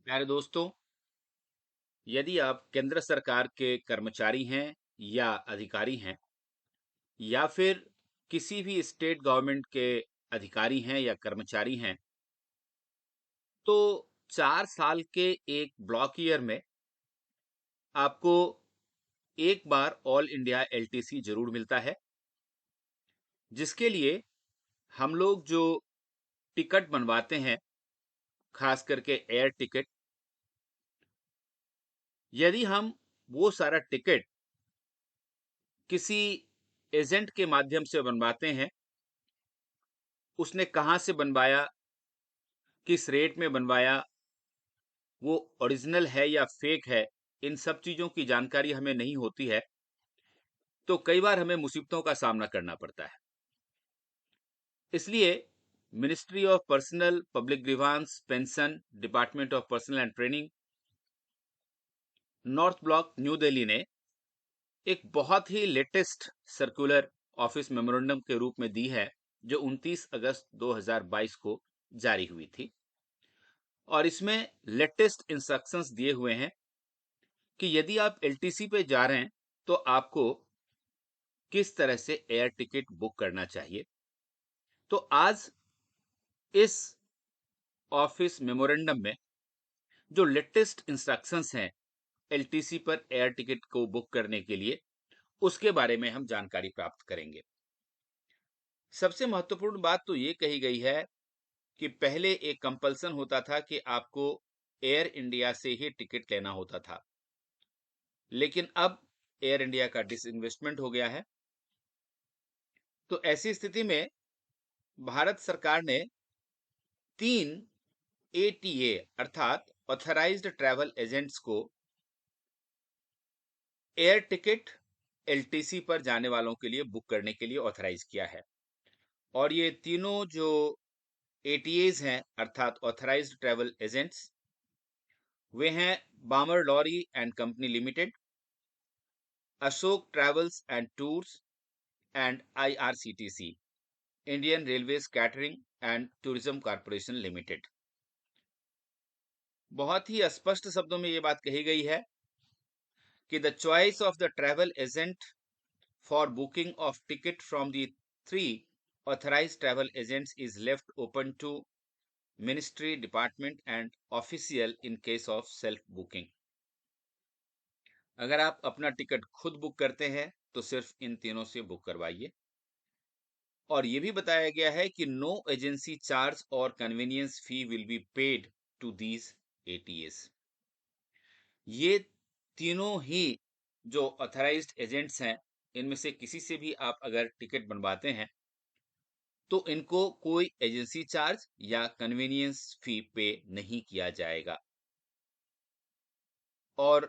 प्यारे दोस्तों, यदि आप केंद्र सरकार के कर्मचारी हैं या अधिकारी हैं या फिर किसी भी स्टेट गवर्नमेंट के अधिकारी हैं या कर्मचारी हैं, तो 4 साल के एक ब्लॉक ईयर में आपको एक बार ऑल इंडिया एलटीसी जरूर मिलता है, जिसके लिए हम लोग जो टिकट बनवाते हैं, खास करके एयर टिकट, यदि हम वो सारा टिकट किसी एजेंट के माध्यम से बनवाते हैं, उसने कहाँ से बनवाया, किस रेट में बनवाया, वो ओरिजिनल है या फेक है, इन सब चीज़ों की जानकारी हमें नहीं होती है, तो कई बार हमें मुसीबतों का सामना करना पड़ता है। इसलिए ministry of personnel public grievance pension department of personal and training, north block, new Delhi ने एक बहुत ही लेटेस्ट सर्कुलर ऑफिस मेमोरेंडम के रूप में दी है, जो 29 अगस्त 2022 को जारी हुई थी। और इसमें लेटेस्ट इंस्ट्रक्शंस दिए हुए हैं कि यदि आप एलटीसी पे जा रहे हैं तो आपको किस तरह से एयर टिकट बुक करना चाहिए। तो आज इस ऑफिस मेमोरेंडम में जो लेटेस्ट इंस्ट्रक्शंस हैं एलटीसी पर एयर टिकट को बुक करने के लिए, उसके बारे में हम जानकारी प्राप्त करेंगे। सबसे महत्वपूर्ण बात तो ये कही गई है कि पहले एक कंपल्सन होता था कि आपको एयर इंडिया से ही टिकट लेना होता था, लेकिन अब एयर इंडिया का डिसइन्वेस्टमेंट हो गया है। तो ऐसी स्थिति में भारत सरकार ने 3 एटीए अर्थात ऑथराइज्ड ट्रैवल एजेंट्स को एयर टिकट एलटीसी पर जाने वालों के लिए बुक करने के लिए ऑथराइज किया है। और ये तीनों जो एटीएज हैं अर्थात ऑथराइज्ड ट्रैवल एजेंट्स, वे हैं Balmer Lawrie and company limited, Ashok travels and tours and IRCTC, Indian railways catering and tourism corporation limited. बहुत ही स्पष्ट शब्दों में ये बात कही गई है कि the choice of the travel agent for booking of ticket from the 3 authorized travel agents is left open to ministry, department and official in case of self booking. अगर आप अपना टिकट खुद बुक करते हैं तो सिर्फ इन तीनों से बुक करवाइए। और ये भी बताया गया है कि नो एजेंसी चार्ज और convenience fee will be paid to these ATS. ये तीनों ही जो ऑथराइज्ड एजेंट्स हैं, इनमें से किसी से भी आप अगर टिकट बनवाते हैं तो इनको कोई एजेंसी चार्ज या कन्वीनियंस फी पे नहीं किया जाएगा। और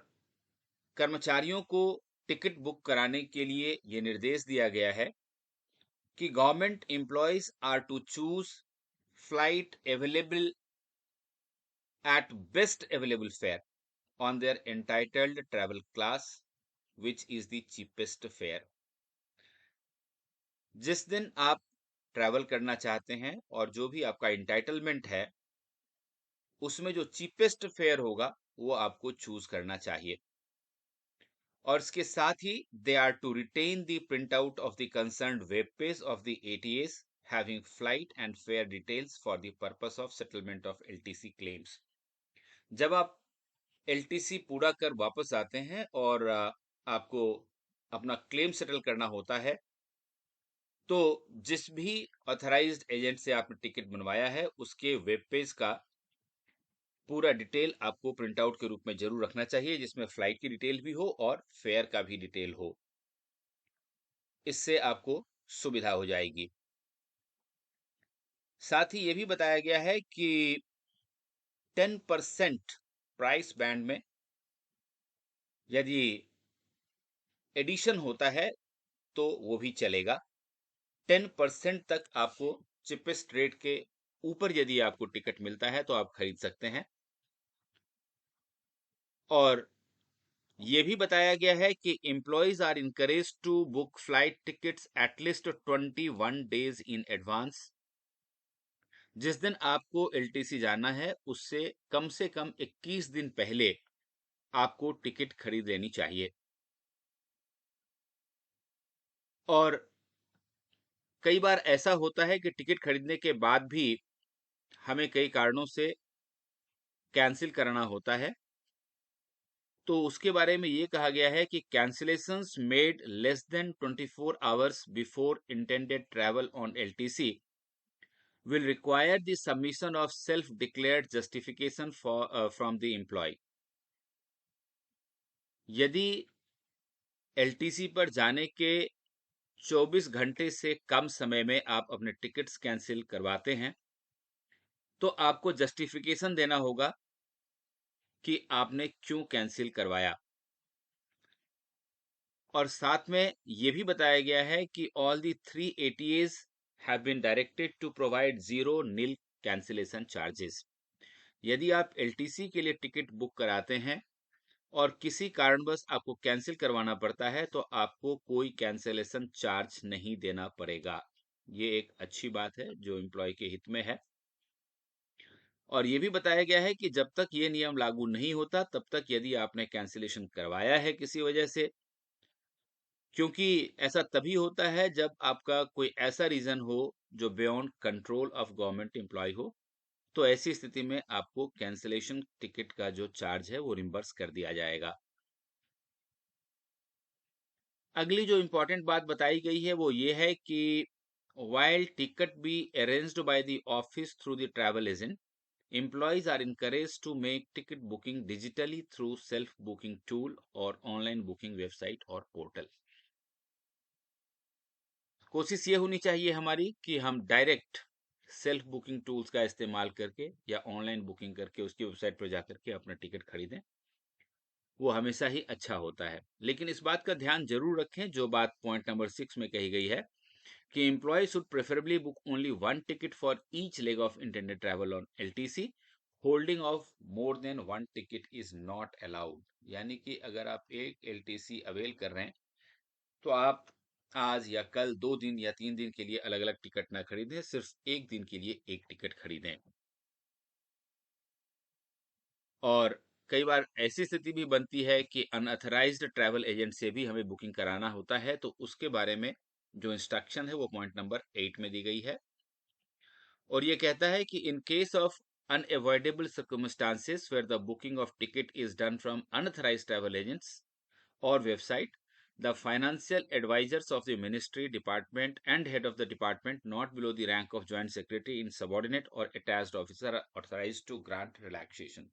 कर्मचारियों को टिकट बुक कराने के लिए ये निर्देश दिया गया है कि government employees are to choose flight available at best available fare on their entitled travel class which is the cheapest fare. जिस दिन आप ट्रैवल करना चाहते हैं और जो भी आपका इंटाइटलमेंट है, उसमें जो चीपेस्ट फेयर होगा वो आपको चूज करना चाहिए। और इसके साथ ही they are to retain the print out of the concerned web page of the ATS having flight and fare details for the purpose of settlement of LTC claims. जब आप एलटीसी पूरा कर वापस आते हैं और आपको अपना क्लेम सेटल करना होता है, तो जिस भी ऑथराइज्ड एजेंट से आपने टिकट बनवाया है उसके वेब पेज का पूरा डिटेल आपको प्रिंट आउट के रूप में जरूर रखना चाहिए, जिसमें फ्लाइट की डिटेल भी हो और फेयर का भी डिटेल हो। इससे आपको सुविधा हो जाएगी। साथ ही ये भी बताया गया है कि 10% प्राइस बैंड में यदि एडिशन होता है तो वो भी चलेगा। 10% तक आपको चिपेस्ट रेट के ऊपर यदि आपको टिकट मिलता है तो आप खरीद सकते हैं। और ये भी बताया गया है कि employees are encourage to book flight tickets at least 21 days in advance. जिस दिन आपको एलटीसी जाना है उससे कम से कम 21 दिन पहले आपको टिकट खरीद लेनी चाहिए। और कई बार ऐसा होता है कि टिकट खरीदने के बाद भी हमें कई कारणों से कैंसिल कराना होता है। तो उसके बारे में ये कहा गया है कि cancellations made less than 24 hours before intended travel on LTC will require the submission of self-declared justification from the employee। यदि एलटीसी पर जाने के 24 घंटे से कम समय में आप अपने टिकट्स कैंसिल करवाते हैं तो आपको जस्टिफिकेशन देना होगा कि आपने क्यों कैंसिल करवाया। और साथ में यह भी बताया गया है कि all the 3 ATAs have been directed to provide zero nil cancellation charges। यदि आप एलटीसी के लिए टिकट बुक कराते हैं और किसी कारणवश आपको कैंसिल करवाना पड़ता है तो आपको कोई कैंसिलेशन चार्ज नहीं देना पड़ेगा। ये एक अच्छी बात है जो एम्प्लॉय के हित में है। और ये भी बताया गया है कि जब तक ये नियम लागू नहीं होता तब तक यदि आपने कैंसिलेशन करवाया है किसी वजह से, क्योंकि ऐसा तभी होता है जब आपका कोई ऐसा रीजन हो जो beyond control of government employee हो, तो ऐसी स्थिति में आपको कैंसिलेशन टिकट का जो चार्ज है वो रिम्बर्स कर दिया जाएगा। अगली जो इंपॉर्टेंट बात बताई गई है वो ये है कि while ticket be arranged by the office through the travel agent, employees are encouraged to make ticket booking digitally through self booking tool or online booking website or portal। कोशिश ये होनी चाहिए हमारी कि हम डायरेक्ट सेल्फ बुकिंग टूल्स का इस्तेमाल करके या ऑनलाइन बुकिंग करके उसकी वेबसाइट पर जाकर के अपना टिकट खरीदें, वो हमेशा ही अच्छा होता है। लेकिन इस बात का ध्यान जरूर रखें जो बात पॉइंट नंबर 6 में कही गई है कि employees should preferably book only one ticket for each leg of intended travel on LTC। Holding of more than one ticket is not allowed. यानी कि अगर आप एक एलटीसी अवेल कर रहे हैं तो आप आज या कल 2 दिन या 3 दिन के लिए अलग अलग टिकट ना खरीदें, सिर्फ एक दिन के लिए एक टिकट खरीदें। और कई बार ऐसी स्थिति भी बनती है कि अनऑथराइज्ड ट्रैवल एजेंट से भी हमें बुकिंग कराना होता है, तो उसके बारे में जो इंस्ट्रक्शन है वो पॉइंट नंबर 8 में दी गई है। और ये कहता है कि in case of unavoidable circumstances where the booking of ticket is done from unauthorized travel agents or website, the financial advisors of the ministry, department and head of the department not below the rank of joint secretary in subordinate or attached officer are authorized to grant relaxation।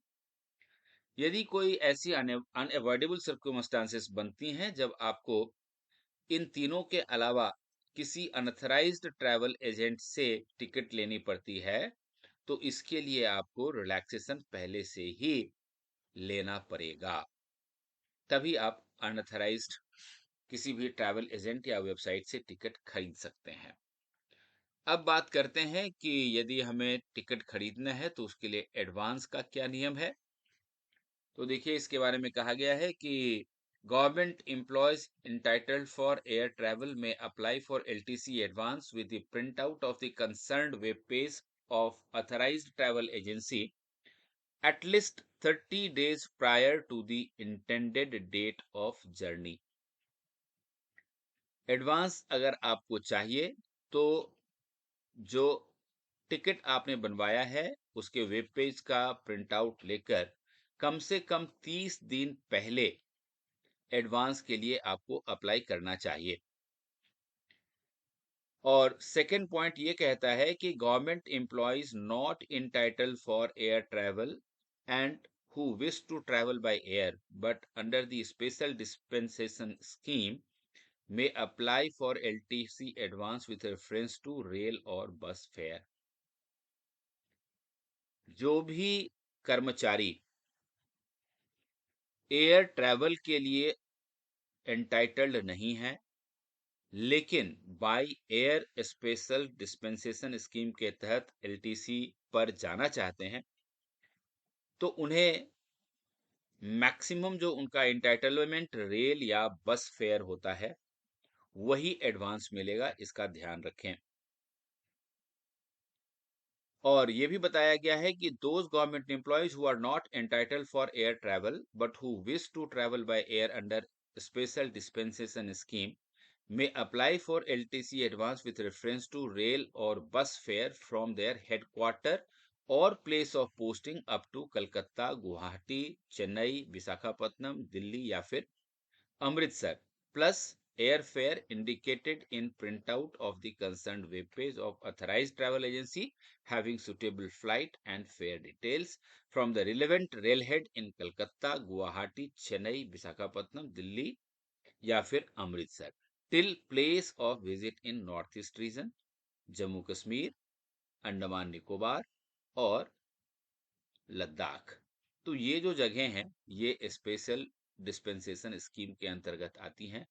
यदि कोई ऐसी unavoidable circumstances बनती हैं जब आपको इन तीनों के अलावा किसी अनथराइज्ड ट्रैवल एजेंट से टिकट लेनी पड़ती है तो इसके लिए आपको रिलैक्सेशन पहले से ही लेना पड़ेगा, तभी आप अनथराइज्ड किसी भी ट्रैवल एजेंट या वेबसाइट से टिकट खरीद सकते हैं। अब बात करते हैं कि यदि हमें टिकट खरीदना है तो उसके लिए एडवांस का क्या नियम है। तो देखिए इसके बारे में कहा गया है कि government employees entitled for air travel में apply for LTC advance with the print out of the concerned web page of authorized travel agency at least 30 days prior to the intended date of journey। Advance अगर आपको चाहिए तो जो ticket आपने बनवाया है उसके वेब पेज का प्रिंट आउट लेकर कम से कम 30 दिन पहले एडवांस के लिए आपको अप्लाई करना चाहिए। और सेकंड पॉइंट ये कहता है कि government employees not entitled for air travel and who wish to travel by air but under the special dispensation scheme may apply for LTC advance with reference to rail और बस fair. जो भी कर्मचारी air travel के लिए entitled नहीं है लेकिन by air special dispensation scheme के तहत एलटीसी पर जाना चाहते हैं तो उन्हें मैक्सिमम जो उनका एंटाइटलमेंट रेल या बस फेयर होता है वही एडवांस मिलेगा, इसका ध्यान रखें। और ये भी बताया गया है कि those government employees who are not entitled for air travel but who wish to travel by air under special dispensation scheme may apply for LTC advance with reference to rail or bus fare from their headquarter or place of posting up to Calcutta, Guwahati, Chennai, Visakhapatnam, Delhi या फिर Amritsar plus airfare indicated in printout of the concerned web page of authorized travel agency having suitable flight and fare details from the relevant railhead in Kolkata, Guwahati, Chennai, Visakhapatnam, Delhi या फिर Amritsar till place of visit in north east region, Jammu Kashmir, Andaman Nicobar और लद्दाख। तो ये जो जगह हैं ये special dispensation scheme के अंतर्गत आती हैं,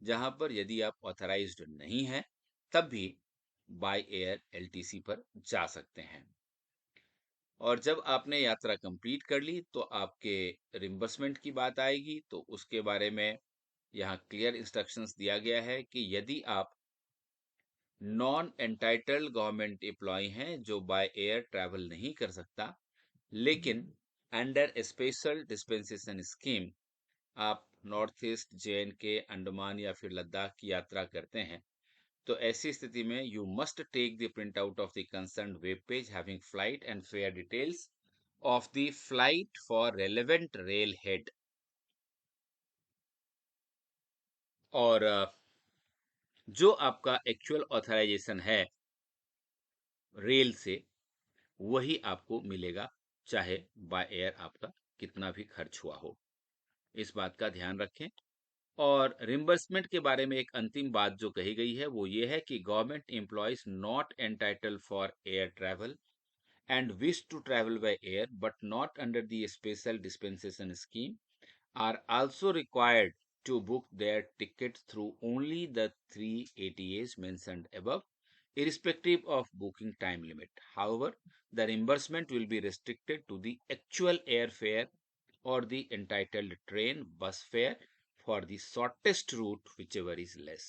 जहां पर यदि आप ऑथराइज्ड नहीं हैं तब भी बाय एयर एलटीसी पर जा सकते हैं। और जब आपने यात्रा कंप्लीट कर ली तो आपके रिम्बर्समेंट की बात आएगी, तो उसके बारे में यहाँ क्लियर इंस्ट्रक्शंस दिया गया है कि यदि आप नॉन एंटाइटल्ड गवर्नमेंट एम्प्लॉय हैं जो बाय एयर ट्रैवल नहीं कर सकता, लेकिन अंडर स्पेशल डिस्पेंसेशन स्कीम आप नॉर्थ ईस्ट, जे-एंड-के, अंडमान या फिर लद्दाख की यात्रा करते हैं, तो ऐसी स्थिति में you must take the print out of the concern web page having flight and fare details of the flight for relevant rail head. और जो आपका एक्चुअल ऑथराइजेशन है रेल से वही आपको मिलेगा, चाहे बाय एयर आपका कितना भी खर्च हुआ हो। इस बात का ध्यान रखें। और रिम्बर्समेंट के बारे में एक अंतिम बात जो कही गई है वो ये है कि government employees not entitled for air travel and wish to travel by air but not under the special dispensation scheme are also required to book their tickets through only the 3 ATAs mentioned above, irrespective of booking time limit. However, the reimbursement will be restricted to the actual airfare or the entitled train bus fare for the shortest route, whichever is less.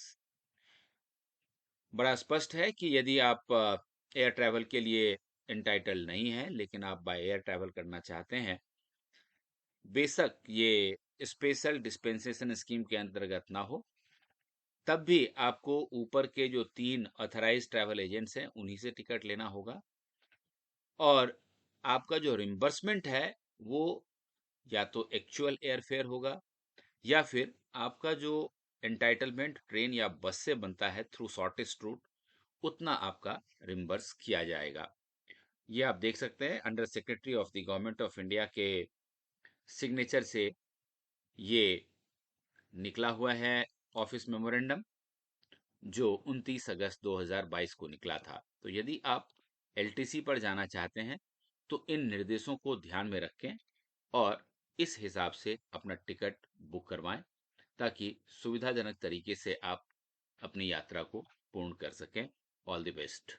बड़ा स्पष्ट है कि यदि आप air travel के लिए entitle नहीं है लेकिन आप बाय एयर ट्रैवल करना चाहते हैं, बेशक ये स्पेशल डिस्पेंसेशन स्कीम के अंतर्गत ना हो, तब भी आपको ऊपर के जो 3 ऑथराइज्ड ट्रैवल एजेंट्स हैं उन्हीं से टिकट लेना होगा। और आपका जो रिम्बर्समेंट है वो या तो एक्चुअल एयरफेयर होगा या फिर आपका जो एंटाइटलमेंट ट्रेन या बस से बनता है थ्रू शॉर्टेस्ट रूट, उतना आपका रिम्बर्स किया जाएगा। ये आप देख सकते हैं under secretary of the government of India के सिग्नेचर से ये निकला हुआ है ऑफिस मेमोरेंडम, जो 29 अगस्त 2022 को निकला था। तो यदि आप एलटीसी पर जाना चाहते हैं तो इन निर्देशों को ध्यान में रखें और इस हिसाब से अपना टिकट बुक करवाएं, ताकि सुविधाजनक तरीके से आप अपनी यात्रा को पूर्ण कर सकें। All the best.